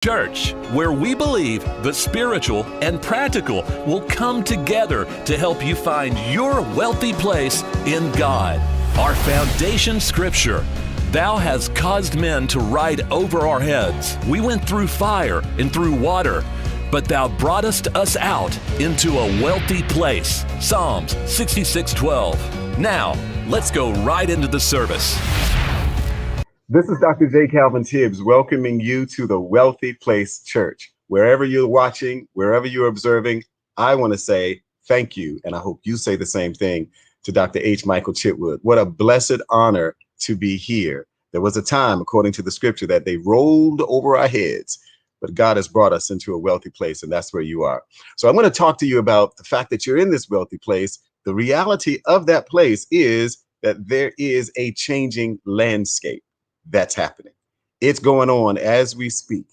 Church, where we believe the spiritual and practical will come together to help you find your wealthy place in God. Our foundation scripture, Thou hast caused men to ride over our heads. We went through fire and through water, but Thou broughtest us out into a wealthy place. Psalms 66:12. Now, let's go right into the service. This is Dr. J. Calvin Tibbs welcoming you to the Wealthy Place Church. Wherever you're watching, wherever you're observing, I want to say thank you, and I hope you say the same thing to Dr. H. Michael Chitwood. What a blessed honor to be here. There was a time, according to the scripture, that they rolled over our heads, but God has brought us into a wealthy place, and that's where you are. So I'm going to talk to you about the fact that you're in this wealthy place. The reality of that place is that there is a changing landscape that's happening. It's going on as we speak.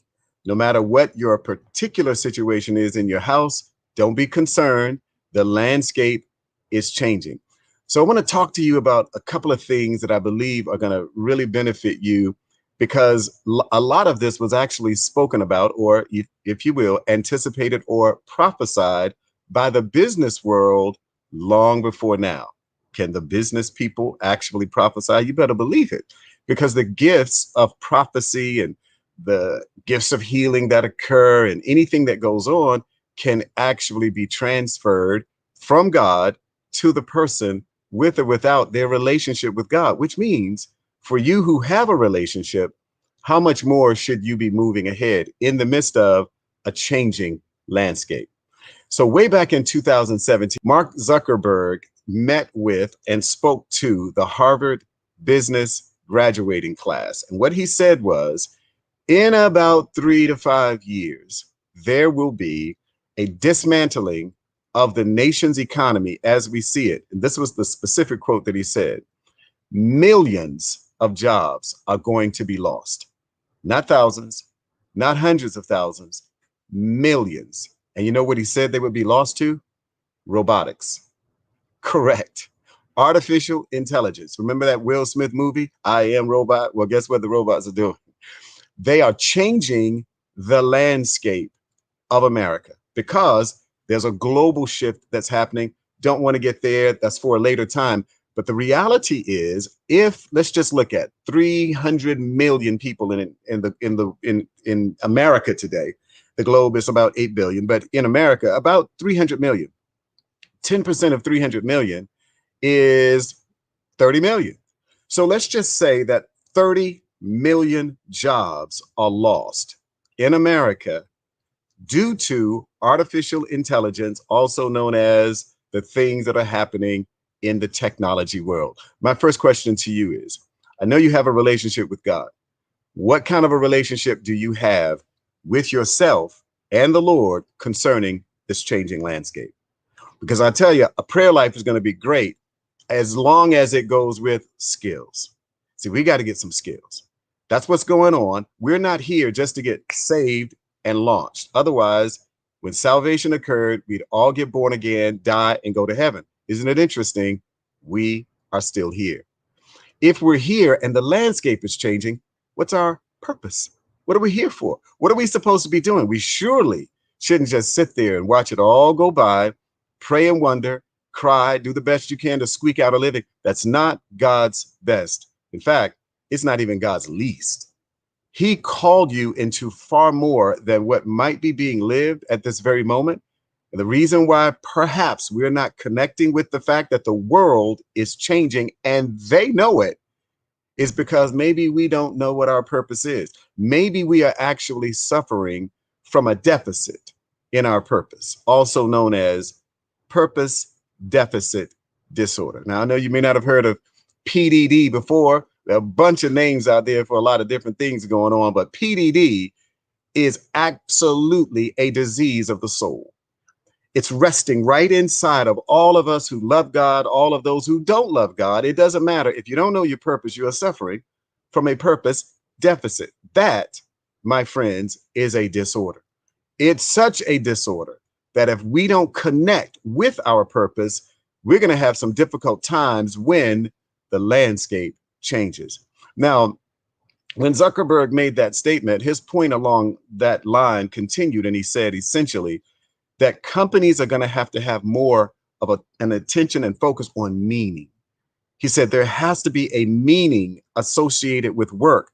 No matter what your particular situation is in your house, don't be concerned. The landscape is changing. So I want to talk to you about a couple of things that I believe are going to really benefit you, because a lot of this was actually spoken about, or if you will, anticipated or prophesied by the business world long before now. Can the business people actually prophesy? You better believe it, because the gifts of prophecy and the gifts of healing that occur and anything that goes on can actually be transferred from God to the person with or without their relationship with God, which means for you who have a relationship, how much more should you be moving ahead in the midst of a changing landscape? So way back in 2017, Mark Zuckerberg met with and spoke to the Harvard Business graduating class. And what he said was, in about 3 to 5 years, there will be a dismantling of the nation's economy as we see it. And this was the specific quote that he said. Millions of jobs are going to be lost. Not thousands, not hundreds of thousands, millions. And you know what he said they would be lost to? Robotics. Correct. Artificial intelligence. Remember that Will Smith movie, I Am Robot? Well, guess what the robots are doing? They are changing the landscape of America because there's a global shift that's happening. Don't want to get there. That's for a later time. But the reality is, if let's just look at 300 million people in America today, the globe is about 8 billion, but in America, about 300 million. 10% of 300 million is 30 million. So let's just say that 30 million jobs are lost in America due to artificial intelligence, also known as the things that are happening in the technology world. My first question to you is, I know you have a relationship with God. What kind of a relationship do you have with yourself and the Lord concerning this changing landscape? Because I tell you, a prayer life is going to be great as long as it goes with skills. See, we got to get some skills. That's what's going on. We're not here just to get saved and launched. Otherwise, when salvation occurred, we'd all get born again, die, and go to heaven. Isn't it interesting? We are still here. If we're here and the landscape is changing, what's our purpose? What are we here for? What are we supposed to be doing? We surely shouldn't just sit there and watch it all go by, pray and wonder, cry, do the best you can to squeak out a living. That's not God's best. In fact, it's not even God's least. He called you into far more than what might be being lived at this very moment. And the reason why perhaps we're not connecting with the fact that the world is changing and they know it is because maybe we don't know what our purpose is. Maybe we are actually suffering from a deficit in our purpose, also known as purpose deficit disorder. Now, I know you may not have heard of PDD before. There are a bunch of names out there for a lot of different things going on, but PDD is absolutely a disease of the soul. It's resting right inside of all of us who love God, all of those who don't love God. It doesn't matter. If you don't know your purpose, you are suffering from a purpose deficit. That, my friends, is a disorder. It's such a disorder that if we don't connect with our purpose, we're going to have some difficult times when the landscape changes. Now, When Zuckerberg made that statement, his point along that line continued, and he said essentially that companies are going to have more of an attention and focus on meaning. He said there has to be a meaning associated with work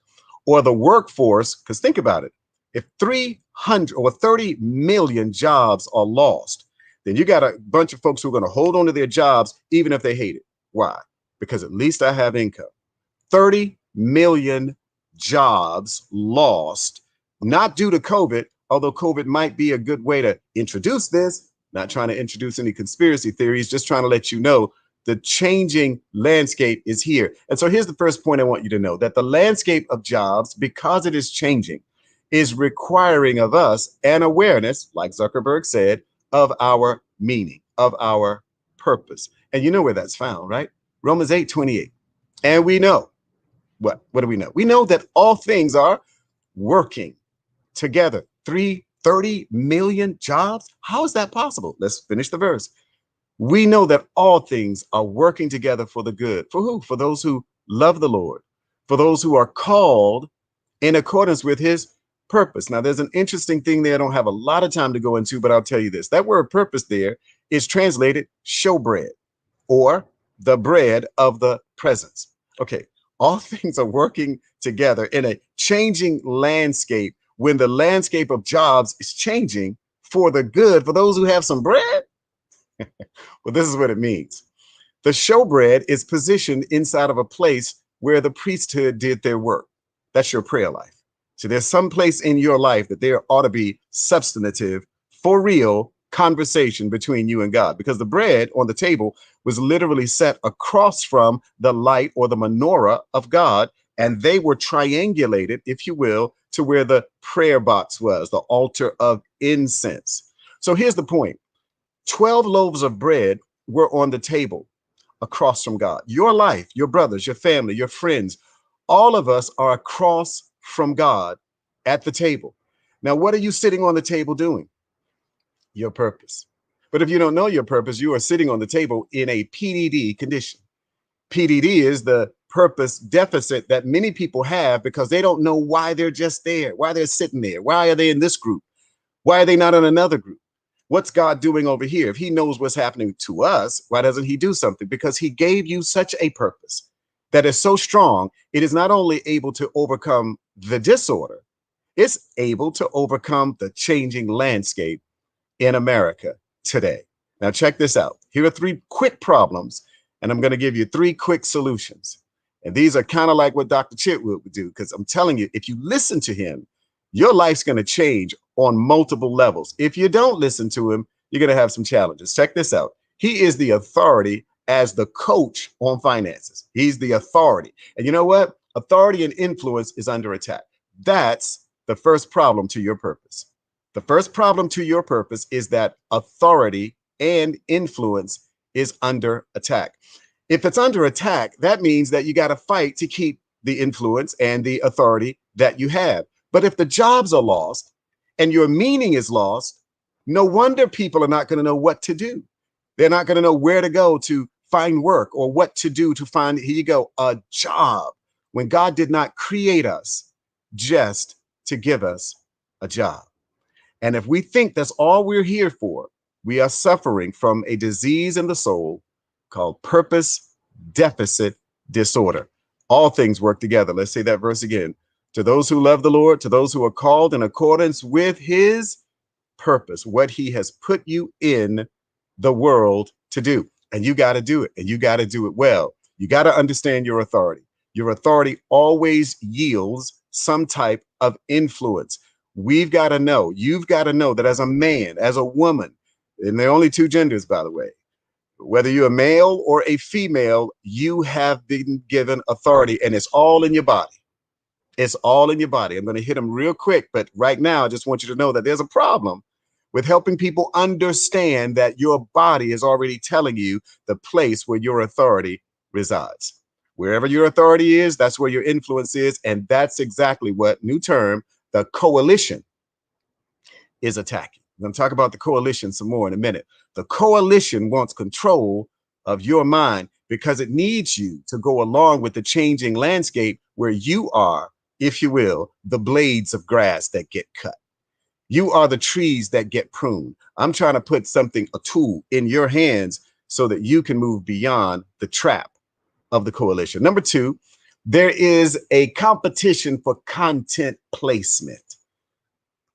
or the workforce, because think about it. If 300 or 30 million jobs are lost, then you got a bunch of folks who are going to hold on to their jobs even if they hate it. Why? Because at least I have income. 30 million jobs lost, not due to COVID, although COVID might be a good way to introduce this. Not trying to introduce any conspiracy theories, just trying to let you know the changing landscape is here. And so here's the first point I want you to know, that the landscape of jobs, because it is changing, is requiring of us an awareness, like Zuckerberg said, of our meaning, of our purpose. And you know where that's found, right? Romans 8:28. And we know, what do we know? We know that all things are working together. 30 million jobs? How is that possible? Let's finish the verse. We know that all things are working together for the good. For who? For those who love the Lord, for those who are called in accordance with his purpose. Now, there's an interesting thing there I don't have a lot of time to go into, but I'll tell you this. That word purpose there is translated showbread, or the bread of the presence. Okay, all things are working together in a changing landscape when the landscape of jobs is changing for the good for those who have some bread. Well, this is what it means. The showbread is positioned inside of a place where the priesthood did their work. That's your prayer life. So there's some place in your life that there ought to be substantive, for real conversation between you and God, because the bread on the table was literally set across from the light or the menorah of God, and they were triangulated, if you will, to where the prayer box was, the altar of incense. So here's the point. 12 loaves of bread were on the table across from God. Your life, your brothers, your family, your friends, all of us are across from God at the table. Now, what are you sitting on the table doing? Your purpose. But if you don't know your purpose, you are sitting on the table in a PDD condition. PDD is the purpose deficit that many people have because they don't know why they're just there, why they're sitting there. Why are they in this group? Why are they not in another group? What's God doing over here? If he knows what's happening to us, why doesn't he do something? Because he gave you such a purpose that is so strong, it is not only able to overcome the disorder, it's able to overcome the changing landscape in America today. Now, check this out. Here are 3 quick problems, and I'm going to give you 3 quick solutions. And these are kind of like what Dr. Chitwood would do, because I'm telling you, if you listen to him, your life's going to change on multiple levels. If you don't listen to him, you're going to have some challenges. Check this out. He is the authority as the coach on finances. He's the authority. And you know what? Authority and influence is under attack. That's the first problem to your purpose. The first problem to your purpose is that authority and influence is under attack. If it's under attack, that means that you got to fight to keep the influence and the authority that you have. But if the jobs are lost and your meaning is lost, no wonder people are not going to know what to do. They're not going to know where to go to find work or what to do to find, here you go, a job, when God did not create us just to give us a job. And if we think that's all we're here for, we are suffering from a disease in the soul called purpose deficit disorder. All things work together. Let's say that verse again. To those who love the Lord, to those who are called in accordance with his purpose, what he has put you in the world to do. And you got to do it. And you got to do it well. You got to understand your authority. Your authority always yields some type of influence. We've got to know, you've got to know that as a man, as a woman, and there are only 2 genders, by the way, whether you're a male or a female, you have been given authority, and it's all in your body. It's all in your body. I'm going to hit them real quick, but right now, I just want you to know that there's a problem with helping people understand that your body is already telling you the place where your authority resides. Wherever your authority is, that's where your influence is. And that's exactly what, new term, the coalition is attacking. I'm going to talk about the coalition some more in a minute. The coalition wants control of your mind because it needs you to go along with the changing landscape where you are if you will, the blades of grass that get cut. You are the trees that get pruned. I'm trying to put something, a tool in your hands so that you can move beyond the trap of the coalition. Number two, there is a competition for content placement.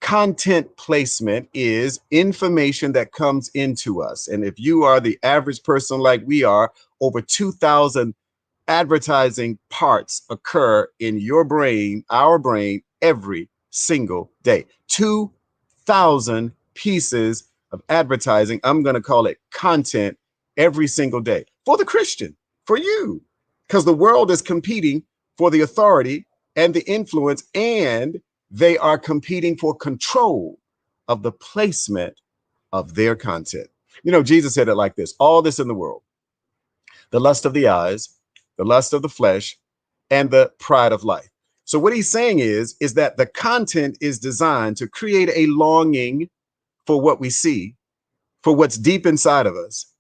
Content placement is information that comes into us. And if you are the average person like we are, over 2,000 advertising parts occur in your brain, our brain, every single day. 2,000 pieces of advertising, I'm going to call it content, every single day for the Christian, for you, because the world is competing for the authority and the influence, and they are competing for control of the placement of their content. You know, Jesus said it like this: all this in the world, the lust of the eyes, the lust of the flesh, and the pride of life. So what he's saying is that the content is designed to create a longing for what we see, for what's deep inside of us,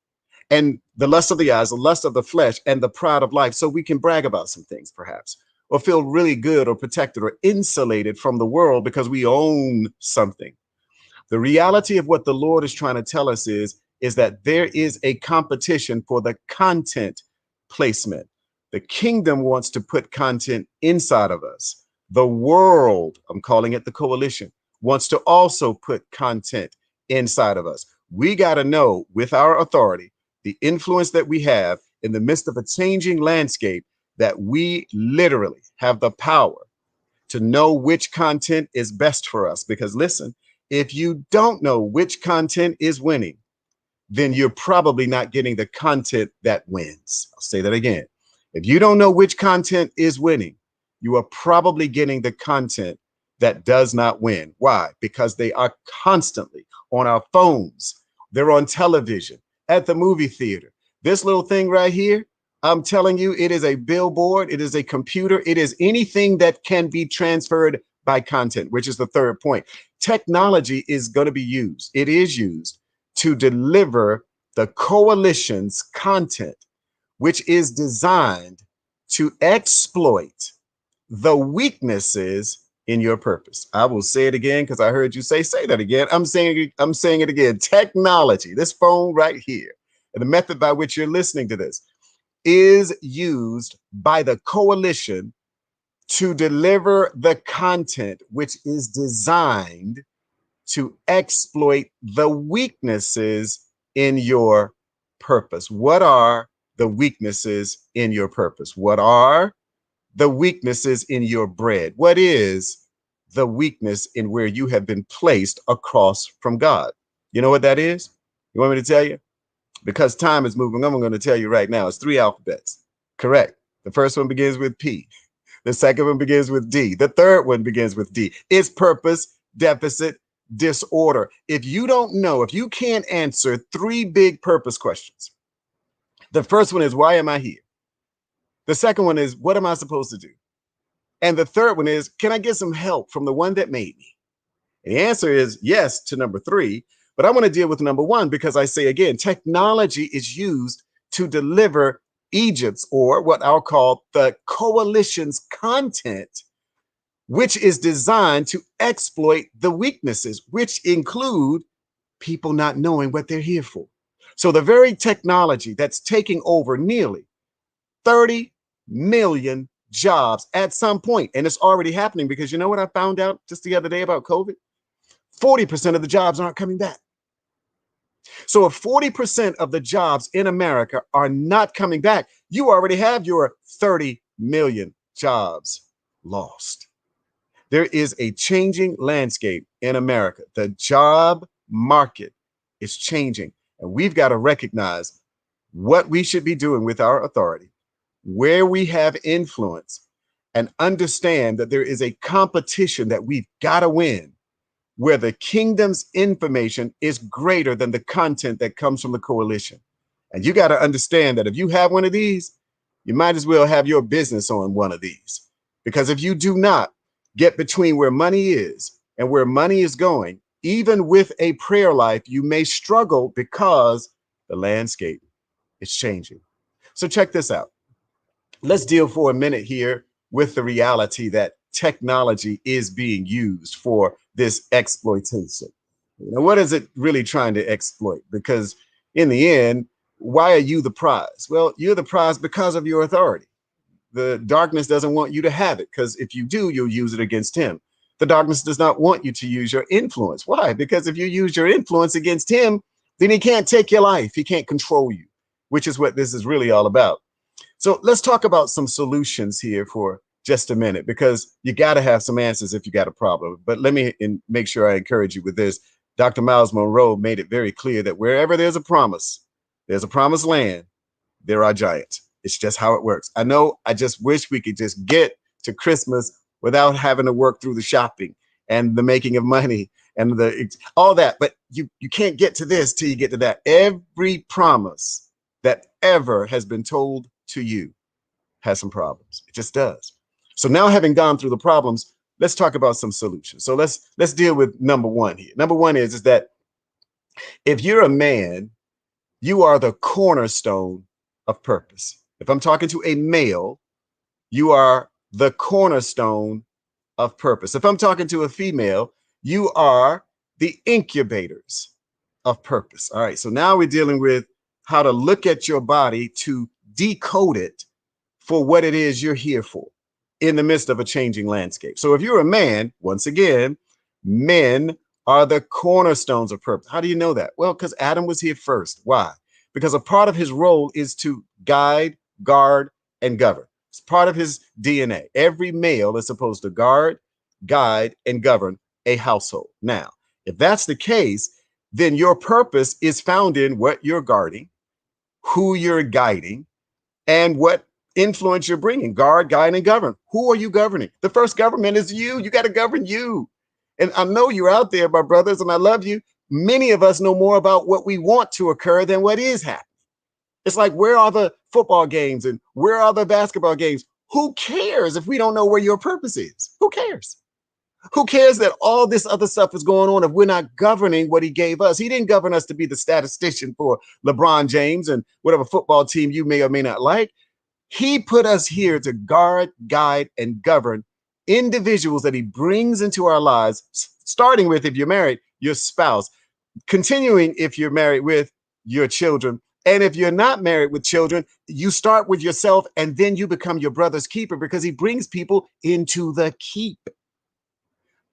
and the lust of the eyes, the lust of the flesh, and the pride of life, so we can brag about some things perhaps, or feel really good or protected or insulated from the world because we own something. The reality of what the Lord is trying to tell us is that there is a competition for the content placement. The kingdom wants to put content inside of us. The world, I'm calling it the coalition, wants to also put content inside of us. We got to know, with our authority, the influence that we have in the midst of a changing landscape, that we literally have the power to know which content is best for us. Because listen, if you don't know which content is winning, then you're probably not getting the content that wins. I'll say that again. If you don't know which content is winning, you are probably getting the content that does not win. Why? Because they are constantly on our phones. They're on television, at the movie theater. This little thing right here, I'm telling you, it is a billboard. It is a computer. It is anything that can be transferred by content, which is the third point. Technology is going to be used. It is used to deliver the coalition's content, which is designed to exploit the weaknesses in your purpose. I will say it again because I heard you say that again. I'm saying it again. Technology, this phone right here, and the method by which you're listening to this, is used by the coalition to deliver the content which is designed to exploit the weaknesses in your purpose. What are the weaknesses in your purpose? What are the weaknesses in your bread? What is the weakness in where you have been placed across from God? You know what that is? You want me to tell you? Because time is moving, I'm going to tell you right now. It's 3 alphabets. Correct. The first one begins with P. The second one begins with D. The third one begins with D. It's purpose, deficit, disorder. If you don't know, if you can't answer 3 big purpose questions, the first one is, why am I here? The second one is, what am I supposed to do? And the third one is, can I get some help from the one that made me? And the answer is yes to number 3. But I want to deal with number 1 because I say again, technology is used to deliver Egypt's, or what I'll call the coalition's, content, which is designed to exploit the weaknesses, which include people not knowing what they're here for. So the very technology that's taking over nearly 30 million jobs at some point, and it's already happening, because you know what I found out just the other day about COVID? 40% of the jobs aren't coming back. So if 40% of the jobs in America are not coming back, you already have your 30 million jobs lost. There is a changing landscape in America. The job market is changing, and we've got to recognize what we should be doing with our authority, where we have influence, and understand that there is a competition that we've got to win, where the kingdom's information is greater than the content that comes from the coalition. And you got to understand that if you have one of these, you might as well have your business on one of these. Because if you do not get between where money is and where money is going, even with a prayer life, you may struggle because the landscape is changing. So check this out. Let's deal for a minute here with the reality that technology is being used for this exploitation. What is it really trying to exploit? Because in the end, why are you the prize? Well, you're the prize because of your authority. The darkness doesn't want you to have it, because if you do, you'll use it against him. The darkness does not want you to use your influence. Why? Because if you use your influence against him, then he can't take your life. He can't control you, which is what this is really all about. So let's talk about some solutions here for just a minute, because you got to have some answers if you got a problem. But let me make sure I encourage you with this. Dr. Miles Monroe made it very clear that wherever there's a promised land, there are giants. It's just how it works. I know, I just wish we could just get to Christmas without having to work through the shopping and the making of money and all that. But you can't get to this till you get to that. Every promise that ever has been told to you has some problems. It just does. So now, having gone through the problems, let's talk about some solutions. So let's deal with number one here. Number one is that if you're a man, you are the cornerstone of purpose. If I'm talking to a male, you are the cornerstone of purpose. If I'm talking to a female, you are the incubators of purpose. All right. So now we're dealing with how to look at your body to decode it for what it is you're here for in the midst of a changing landscape. So if you're a man, once again, men are the cornerstones of purpose. How do you know that? Well, because Adam was here first. Why? Because a part of his role is to guide, guard, and govern. It's part of his DNA. Every male is supposed to guard, guide, and govern a household. Now, if that's the case, then your purpose is found in what you're guarding, who you're guiding, and what influence you're bringing. Guard, guide, and govern. Who are you governing? The first government is you. You got to govern you. And I know you're out there, my brothers, and I love you. Many of us know more about what we want to occur than what is happening. It's like, where are the football games and where are the basketball games? Who cares if we don't know where your purpose is? Who cares? Who cares that all this other stuff is going on if we're not governing what he gave us? He didn't govern us to be the statistician for LeBron James and whatever football team you may or may not like. He put us here to guard, guide, and govern individuals that he brings into our lives, starting with, if you're married, your spouse, continuing if you're married with your children. And if you're not married with children, you start with yourself and then you become your brother's keeper, because he brings people into the keep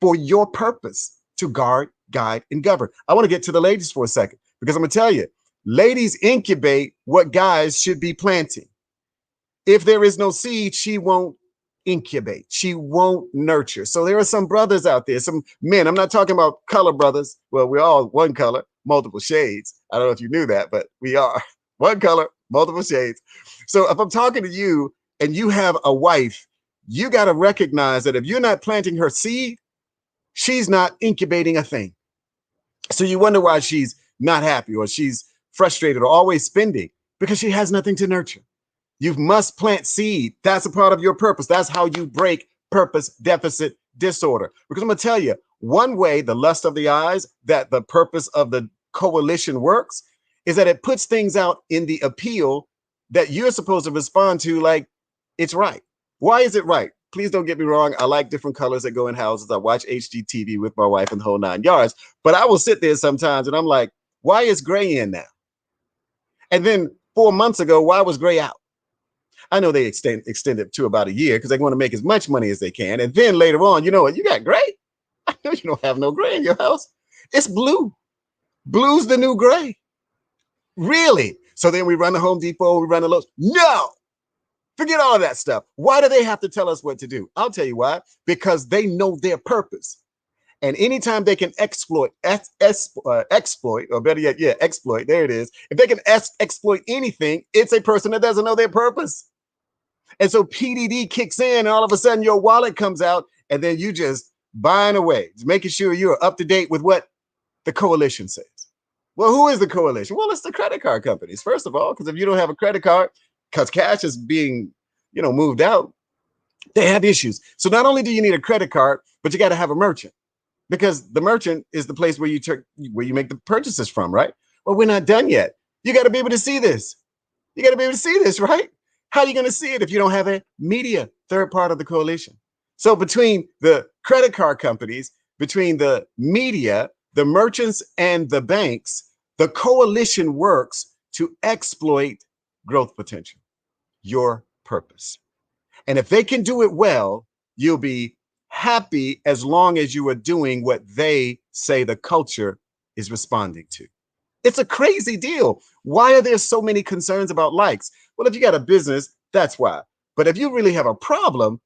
for your purpose to guard, guide, and govern. I want to get to the ladies for a second, because I'm going to tell you, ladies incubate what guys should be planting. If there is no seed, she won't incubate. She won't nurture. So there are some brothers out there, some men. I'm not talking about color brothers. Well, we're all one color, multiple shades. I don't know if you knew that, but we are one color, multiple shades. So if I'm talking to you and you have a wife, you got to recognize that if you're not planting her seed, she's not incubating a thing. So you wonder why she's not happy or she's frustrated or always spending, because she has nothing to nurture. You must plant seed. That's a part of your purpose. That's how you break purpose deficit disorder. Because I'm going to tell you, one way the lust of the eyes, that the purpose of the coalition works, is that it puts things out in the appeal that you're supposed to respond to like it's right. Why is it right? Please don't get me wrong. I like different colors that go in houses. I watch HGTV with my wife and the whole 9 yards. But I will sit there sometimes and I'm like, why is gray in now? And then 4 months ago, why was gray out? I know they extend it to about a year because they want to make as much money as they can. And then later on, you know what? You got gray? I know you don't have no gray in your house. It's blue. Blue's the new gray. Really? So then we run to Home Depot, we run to Lowe's. No! Forget all of that stuff. Why do they have to tell us what to do? I'll tell you why. Because they know their purpose. And anytime they can exploit, or better yet, exploit, there it is. If they can exploit anything, it's a person that doesn't know their purpose. And so PDD kicks in and all of a sudden your wallet comes out and then you just buying away, making sure you're up to date with what the coalition says. Well, who is the coalition? Well, it's the credit card companies, first of all, because if you don't have a credit card, because cash is being, moved out, they have issues. So not only do you need a credit card, but you got to have a merchant, because the merchant is the place where you make the purchases from, right? Well, we're not done yet. You got to be able to see this. You got to be able to see this, right? How are you going to see it if you don't have a media, third part of the coalition? So between the credit card companies, between the media, the merchants, and the banks, the coalition works to exploit growth potential, your purpose. And if they can do it well, you'll be happy as long as you are doing what they say the culture is responding to. It's a crazy deal. Why are there so many concerns about likes? Well, if you got a business, that's why. But if you really have a problem,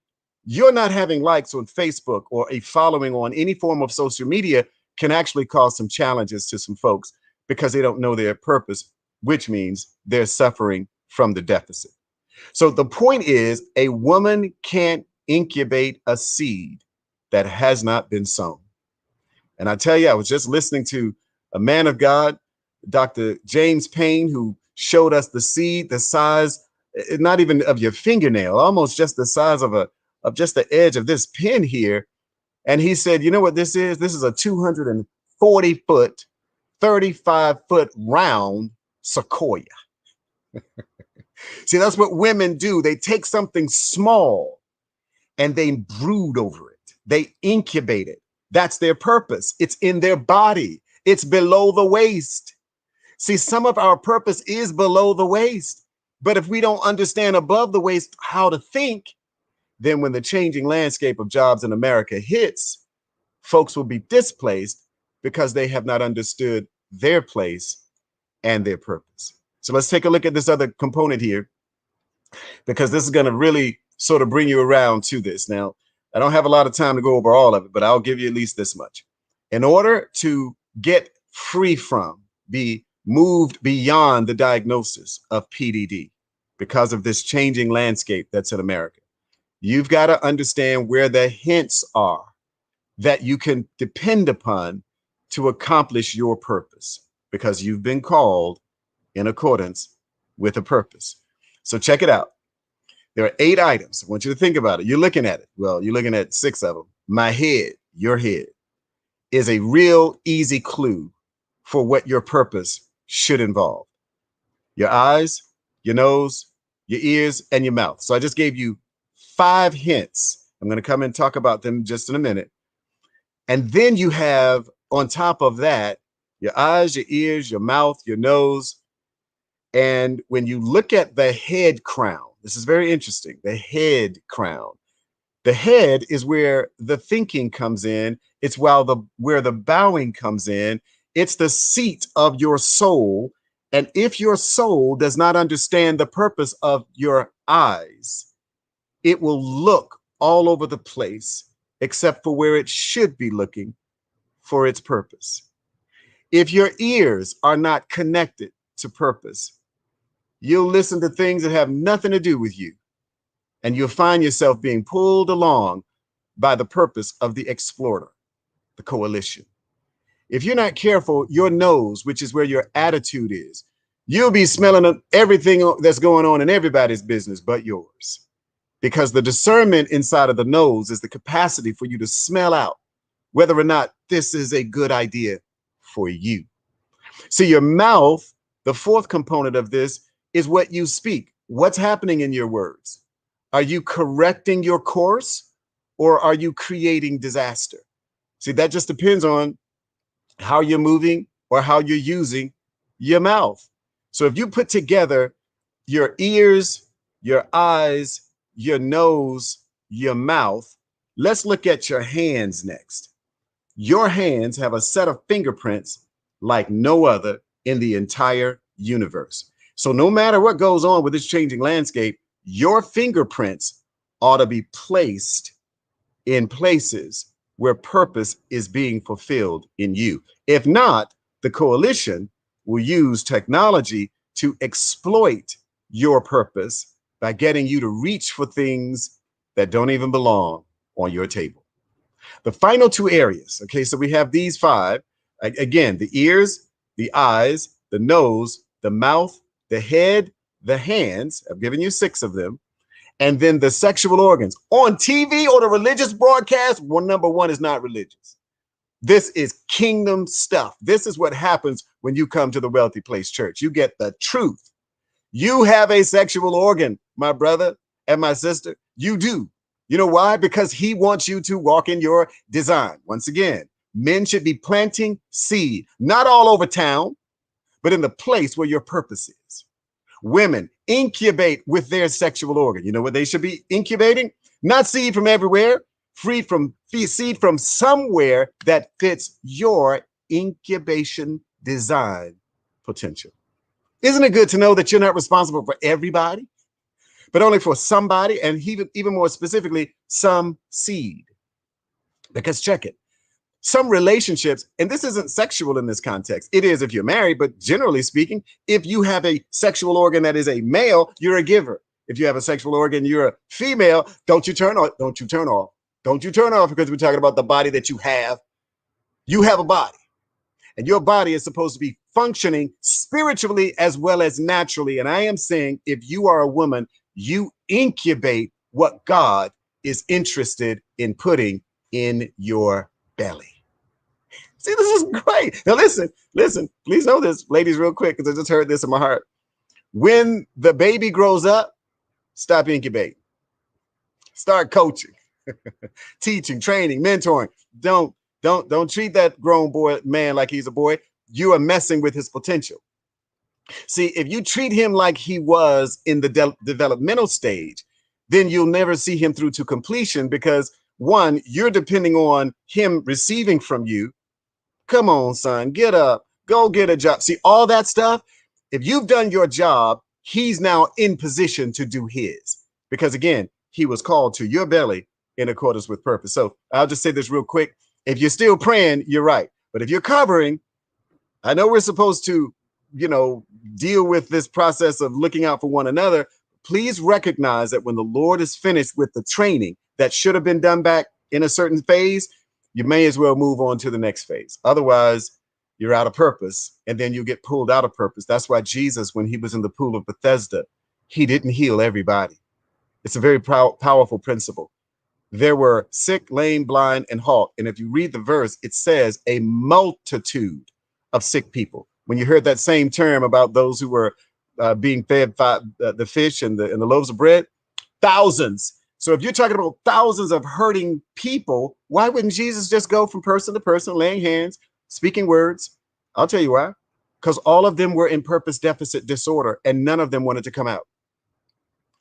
you're not having likes on Facebook or a following on any form of social media can actually cause some challenges to some folks because they don't know their purpose, which means they're suffering from the deficit. So the point is, a woman can't incubate a seed that has not been sown. And I tell you, I was just listening to a man of God, Dr. James Payne, who showed us the seed, the size, not even of your fingernail, almost just the size of just the edge of this pin here. And he said, you know what this is? This is a 240-foot, 35-foot round sequoia. See, that's what women do. They take something small and they brood over it. They incubate it. That's their purpose. It's in their body. It's below the waist. See, some of our purpose is below the waist. But if we don't understand above the waist how to think, then when the changing landscape of jobs in America hits, folks will be displaced because they have not understood their place and their purpose. So let's take a look at this other component here, because this is going to really sort of bring you around to this. Now, I don't have a lot of time to go over all of it, but I'll give you at least this much. In order to get free from, be moved beyond the diagnosis of PDD because of this changing landscape that's in America, you've got to understand where the hints are that you can depend upon to accomplish your purpose, because you've been called in accordance with a purpose. So check it out. There are 8 items. I want you to think about it. You're looking at it. Well, you're looking at 6 of them. My head, your head, is a real easy clue for what your purpose should involve. Your eyes, your nose, your ears, and your mouth. So I just gave you 5 hints. I'm going to come and talk about them just in a minute. And then you have, on top of that, your eyes, your ears, your mouth, your nose. And when you look at the head crown, this is very interesting, the head crown. The head is where the thinking comes in. It's where the bowing comes in. It's the seat of your soul. And if your soul does not understand the purpose of your eyes, it will look all over the place except for where it should be looking for its purpose. If your ears are not connected to purpose, you'll listen to things that have nothing to do with you, and you'll find yourself being pulled along by the purpose of the explorer, the coalition. If you're not careful, your nose, which is where your attitude is, you'll be smelling everything that's going on in everybody's business but yours, because the discernment inside of the nose is the capacity for you to smell out whether or not this is a good idea for you. See, your mouth, the 4th component of this, is what you speak. What's happening in your words? Are you correcting your course, or are you creating disaster? See, that just depends on how you're moving or how you're using your mouth. So if you put together your ears, your eyes, your nose, your mouth, let's look at your hands next. Your hands have a set of fingerprints like no other in the entire universe. So no matter what goes on with this changing landscape, your fingerprints ought to be placed in places where purpose is being fulfilled in you. If not, the coalition will use technology to exploit your purpose by getting you to reach for things that don't even belong on your table. The final 2 areas, okay, so we have these 5. Again, the ears, the eyes, the nose, the mouth, the head, the hands. I've given you 6 of them. And then the sexual organs. On TV or the religious broadcast, number 1 is not religious. This is kingdom stuff. This is what happens when you come to the Wealthy Place Church. You get the truth. You have a sexual organ, my brother and my sister. You do. You know why? Because he wants you to walk in your design. Once again, men should be planting seed, not all over town, but in the place where your purpose is. Women incubate with their sexual organ. You know what they should be incubating? Not seed from everywhere, seed from somewhere that fits your incubation design potential. Isn't it good to know that you're not responsible for everybody, but only for somebody, and even more specifically, some seed? Because check it. Some relationships, and this isn't sexual in this context. It is if you're married, but generally speaking, if you have a sexual organ that is a male, you're a giver. If you have a sexual organ, you're a female, don't you turn off. Don't you turn off. Don't you turn off, because we're talking about the body that you have. You have a body, and your body is supposed to be functioning spiritually as well as naturally. And I am saying, if you are a woman, you incubate what God is interested in putting in your belly. See, this is great. Now listen, please know this, ladies, real quick, because I just heard this in my heart. When the baby grows up, stop incubating. Start coaching, teaching, training, mentoring. Don't treat that grown boy man like he's a boy. You are messing with his potential. See, if you treat him like he was in the developmental stage, then you'll never see him through to completion, because one, you're depending on him receiving from you. Come on, son, get up, go get a job. See, all that stuff, if you've done your job, he's now in position to do his, because again, he was called to your belly in accordance with purpose. So I'll just say this real quick. If you're still praying, you're right. But if you're covering, I know we're supposed to, deal with this process of looking out for one another. Please recognize that when the Lord is finished with the training that should have been done back in a certain phase, you may as well move on to the next phase. Otherwise, you're out of purpose, and then you get pulled out of purpose. That's why Jesus, when he was in the pool of Bethesda, he didn't heal everybody. It's a very powerful principle. There were sick, lame, blind, and halt. And if you read the verse, it says a multitude of sick people. When you heard that same term about those who were being fed the fish and the loaves of bread, thousands. So if you're talking about thousands of hurting people, why wouldn't Jesus just go from person to person, laying hands, speaking words? I'll tell you why. Because all of them were in purpose deficit disorder, and none of them wanted to come out.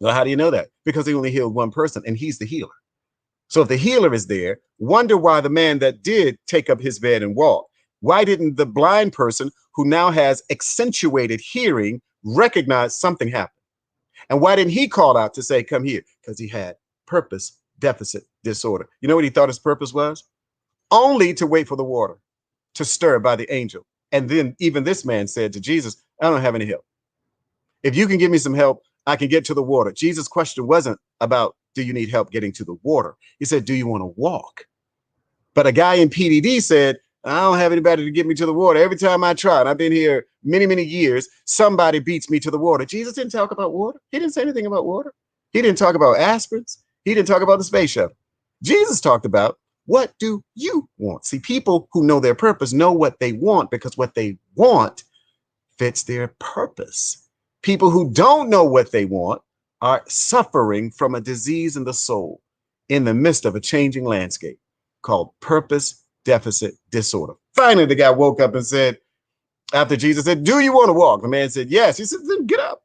Well, how do you know that? Because he only healed one person, and he's the healer. So if the healer is there, wonder why the man that did take up his bed and walk, why didn't the blind person who now has accentuated hearing recognize something happened? And why didn't he call out to say, come here? Because he had purpose deficit disorder. You know what he thought his purpose was? Only to wait for the water to stir by the angel. And then even this man said to Jesus, I don't have any help. If you can give me some help, I can get to the water. Jesus' question wasn't about, do you need help getting to the water? He said, do you want to walk? But a guy in PDD said, I don't have anybody to get me to the water. Every time I try, and I've been here many, many years, somebody beats me to the water. Jesus didn't talk about water. He didn't say anything about water. He didn't talk about aspirins. He didn't talk about the space shuttle. Jesus talked about, what do you want? See, people who know their purpose know what they want, because what they want fits their purpose. People who don't know what they want are suffering from a disease in the soul in the midst of a changing landscape called purpose deficit disorder. Finally, the guy woke up and said, after Jesus said, do you want to walk? The man said, yes. He said, then get up.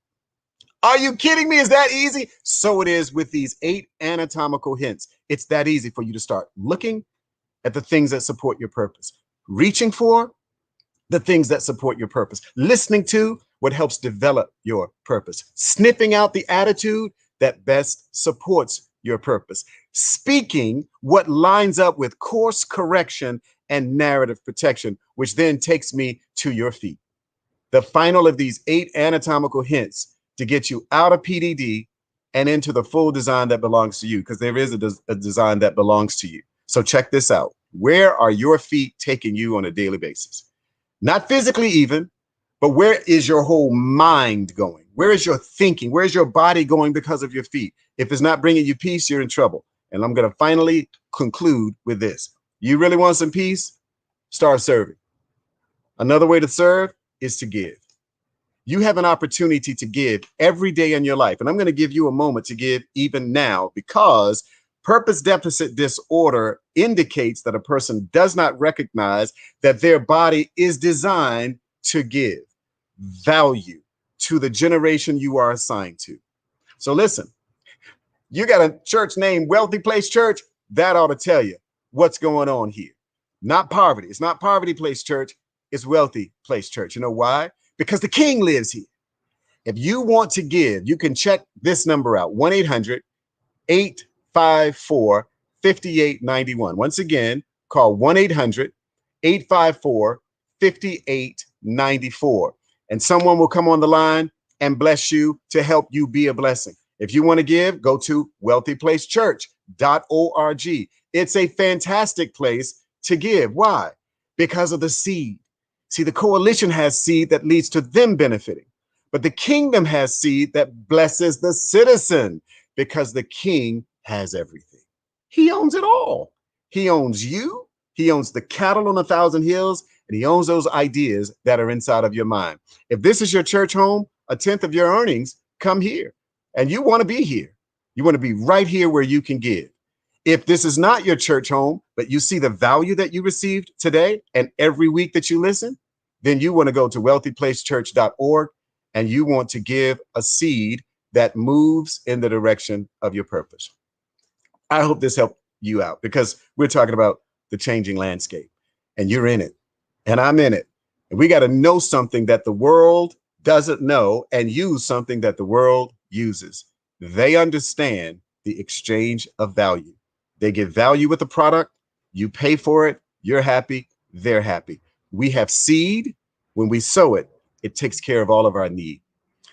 Are you kidding me? Is that easy? So it is with these 8 anatomical hints. It's that easy for you to start looking at the things that support your purpose, reaching for the things that support your purpose, listening to what helps develop your purpose, sniffing out the attitude that best supports your purpose, speaking what lines up with course correction and narrative protection, which then takes me to your feet. The final of these 8 anatomical hints to get you out of PDD and into the full design that belongs to you, because there is a design that belongs to you. So check this out. Where are your feet taking you on a daily basis? Not physically even, but where is your whole mind going? Where is your thinking? Where is your body going because of your feet? If it's not bringing you peace, you're in trouble. And I'm going to finally conclude with this. You really want some peace? Start serving. Another way to serve is to give. You have an opportunity to give every day in your life. And I'm going to give you a moment to give even now, because Purpose deficit disorder indicates that a person does not recognize that their body is designed to give value to the generation you are assigned to. So listen, you got a church named Wealthy Place Church, that ought to tell you what's going on here. Not poverty. It's not Poverty Place Church. It's Wealthy Place Church. You know why? Because the King lives here. If you want to give, you can check this number out, 1-800-854-5891. Once again, call 1-800-854-5894. And someone will come on the line and bless you to help you be a blessing. If you want to give, go to wealthyplacechurch.org. It's a fantastic place to give. Why? Because of the seed. See, the coalition has seed that leads to them benefiting, but the kingdom has seed that blesses the citizen because the king has everything. He owns it all. He owns you. He owns the cattle on 1,000 hills, and he owns those ideas that are inside of your mind. If this is your church home, 1/10 of your earnings come here, and you want to be here. You want to be right here where you can give. If this is not your church home, but you see the value that you received today and every week that you listen, then you want to go to wealthyplacechurch.org and you want to give a seed that moves in the direction of your purpose. I hope this helped you out because we're talking about the changing landscape and you're in it and I'm in it. And we got to know something that the world doesn't know and use something that the world uses. They understand the exchange of value. They get value with the product. You pay for it. You're happy. They're happy. We have seed. When we sow it, it takes care of all of our need.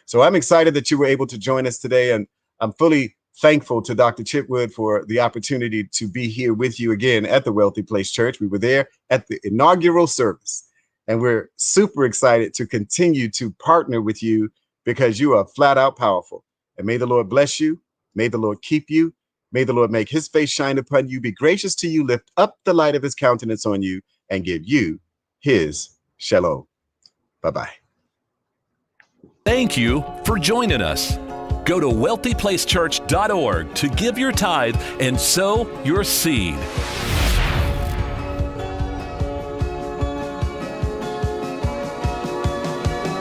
So I'm excited that you were able to join us today. And I'm fully thankful to Dr. Chipwood for the opportunity to be here with you again at the Wealthy Place Church. We were there at the inaugural service, and we're super excited to continue to partner with you because you are flat out powerful. And may the Lord bless you. May the Lord keep you. May the Lord make his face shine upon you, be gracious to you, lift up the light of his countenance on you, and give you his shalom. Bye-bye. Thank you for joining us. Go to wealthyplacechurch.org to give your tithe and sow your seed.